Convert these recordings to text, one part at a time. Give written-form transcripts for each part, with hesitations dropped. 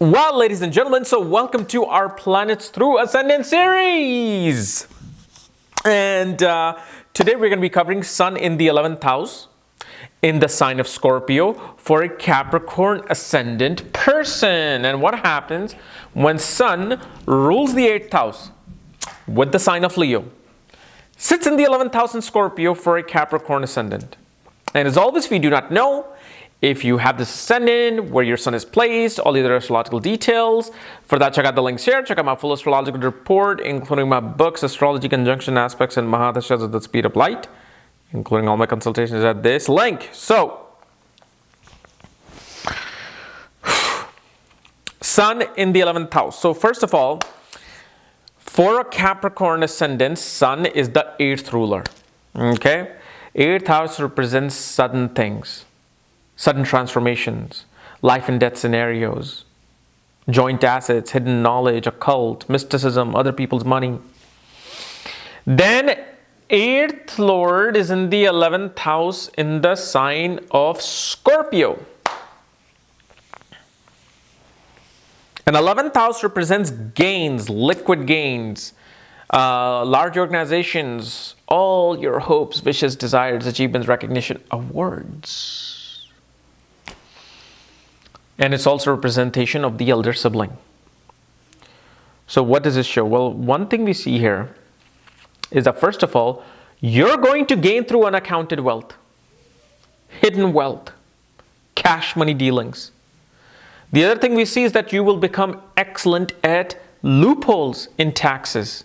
Well, ladies and gentlemen, so welcome to our Planets Through Ascendant series. And today we're going to be covering Sun in the 11th house in the sign of Scorpio for a Capricorn ascendant person. And what happens when Sun rules the 8th house with the sign of Leo, sits in the 11th house in Scorpio for a Capricorn ascendant. And as always, we do not know if you have this ascendant, where your sun is placed, all the other astrological details. For that, check out the links here. Check out my full astrological report, including my books, Astrology, Conjunction Aspects, and Mahadashas at the Speed of Light, including all my consultations at this link. So, Sun in the 11th house. So first of all, for a Capricorn ascendant, Sun is the 8th ruler. Okay? 8th house represents sudden things. Sudden transformations, life and death scenarios, joint assets, hidden knowledge, occult, mysticism, other people's money. Then 8th Lord is in the 11th house in the sign of Scorpio. And 11th house represents gains, liquid gains, large organizations, all your hopes, wishes, desires, achievements, recognition, awards. And it's also a representation of the elder sibling. So what does this show? Well, one thing we see here is that first of all, you're going to gain through unaccounted wealth, hidden wealth, cash money dealings. The other thing we see is that you will become excellent at loopholes in taxes.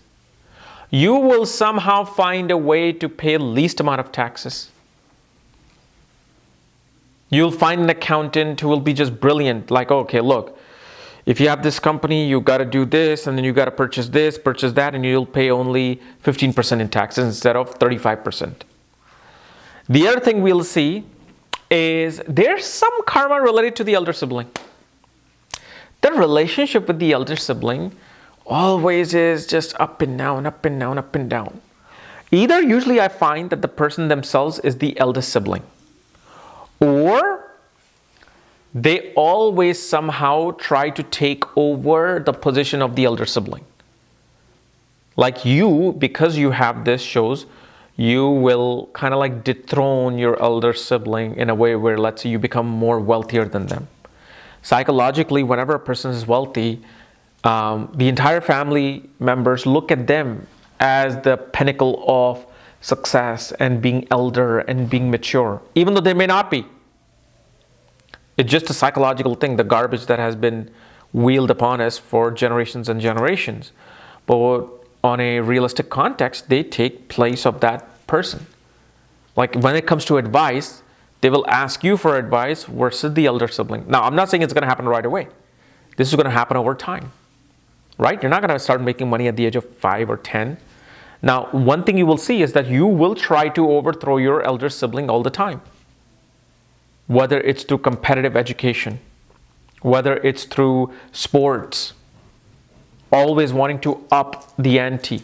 You will somehow find a way to pay least amount of taxes. You'll find an accountant who will be just brilliant. Like, okay, look, if you have this company, you got to do this, and then you got to purchase this, purchase that, and you'll pay only 15% in taxes instead of 35%. The other thing we'll see is there's some karma related to the elder sibling. The relationship with the elder sibling always is just up and down, up and down, up and down. Either usually I find that the person themselves is the eldest sibling, or they always somehow try to take over the position of the elder sibling. Like you, because you have this, shows you will kind of like dethrone your elder sibling in a way where, let's say, you become more wealthier than them. Psychologically, whenever a person is wealthy, the entire family members look at them as the pinnacle of success and being elder and being mature, even though they may not be. It's just a psychological thing, the garbage that has been wheeled upon us for generations and generations. But on a realistic context, they take place of that person. Like when it comes to advice, they will ask you for advice versus the elder sibling. Now, I'm not saying it's going to happen right away. This is going to happen over time, right? You're not going to start making money at the age of 5 or 10. Now, one thing you will see is that you will try to overthrow your elder sibling all the time. Whether it's through competitive education, whether it's through sports, always wanting to up the ante.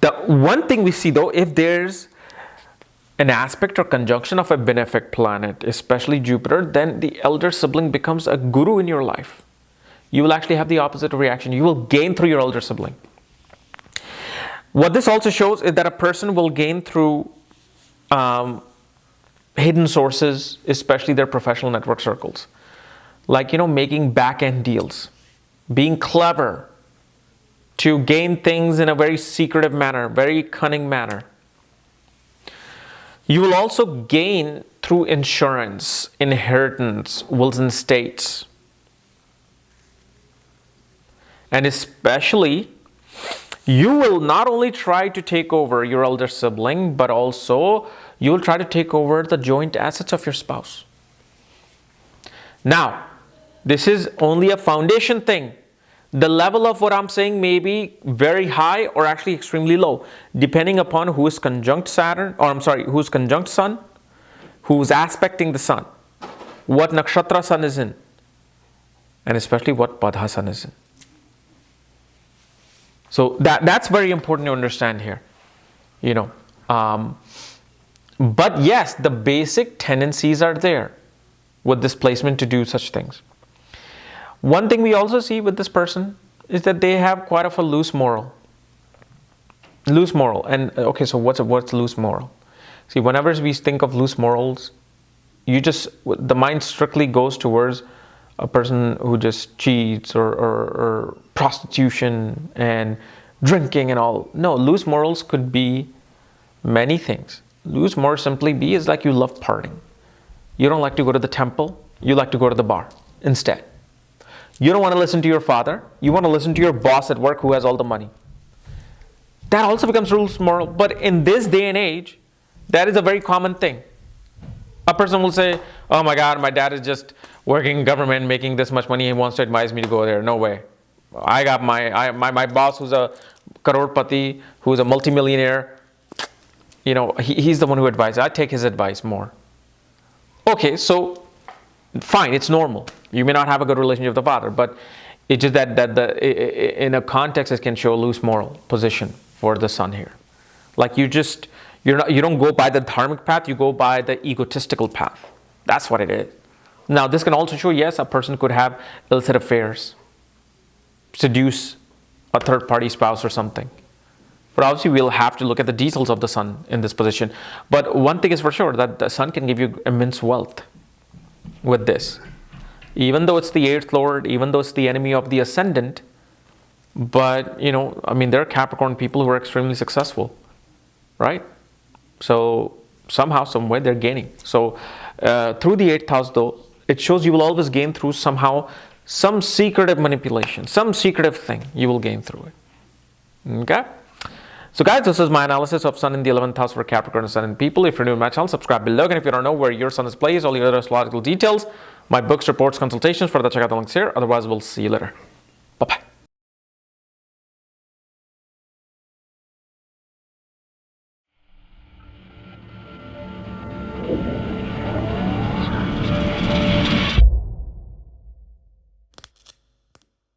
The one thing we see though, if there's an aspect or conjunction of a benefic planet, especially Jupiter, then the elder sibling becomes a guru in your life. You will actually have the opposite reaction. You will gain through your elder sibling. What this also shows is that a person will gain through hidden sources, especially their professional network circles. Like, making back-end deals, being clever to gain things in a very secretive manner, very cunning manner. You will also gain through insurance, inheritance, wills and estates. And especially, you will not only try to take over your elder sibling, but also you will try to take over the joint assets of your spouse. Now, this is only a foundation thing. The level of what I'm saying may be very high or actually extremely low, depending upon who is conjunct Saturn, who's conjunct Sun, who's aspecting the Sun, what nakshatra Sun is in, and especially what Padha Sun is in. So that's very important to understand here, But yes, the basic tendencies are there with this placement to do such things. One thing we also see with this person is that they have quite of a loose moral. Loose moral. And okay, so what's loose moral? See, whenever we think of loose morals, the mind strictly goes towards a person who just cheats or prostitution and drinking and all. No, loose morals could be many things. Loose morals simply is like you love partying. You don't like to go to the temple, you like to go to the bar instead. You don't want to listen to your father, you want to listen to your boss at work who has all the money. That also becomes loose moral. But in this day and age, that is a very common thing. A person will say, oh my God, my dad is just working in government, making this much money, he wants to advise me to go there. No way. I got my boss who's a crorepati, who's a multimillionaire. You know, he's the one who advises. I take his advice more. Okay, so fine, it's normal. You may not have a good relationship with the father, but it's just that in a context it can show a loose moral position for the son here. Like you don't go by the dharmic path, you go by the egotistical path. That's what it is. Now this can also show, yes, a person could have illicit affairs, seduce a third party spouse or something. But obviously we'll have to look at the details of the sun in this position. But one thing is for sure, that the sun can give you immense wealth with this. Even though it's the 8th lord, even though it's the enemy of the ascendant, but you know, I mean, there are Capricorn people who are extremely successful, right? So somehow, some way they're gaining. So through the 8th house though, it shows you will always gain through somehow some secretive manipulation, some secretive thing you will gain through it. Okay? So guys, this is my analysis of sun in the 11th house for Capricorn ascendant people. If you're new to my channel, subscribe below. And if you don't know where your sun is placed, all the other astrological details, my books, reports, consultations, further check out the links here. Otherwise, we'll see you later. Bye-bye.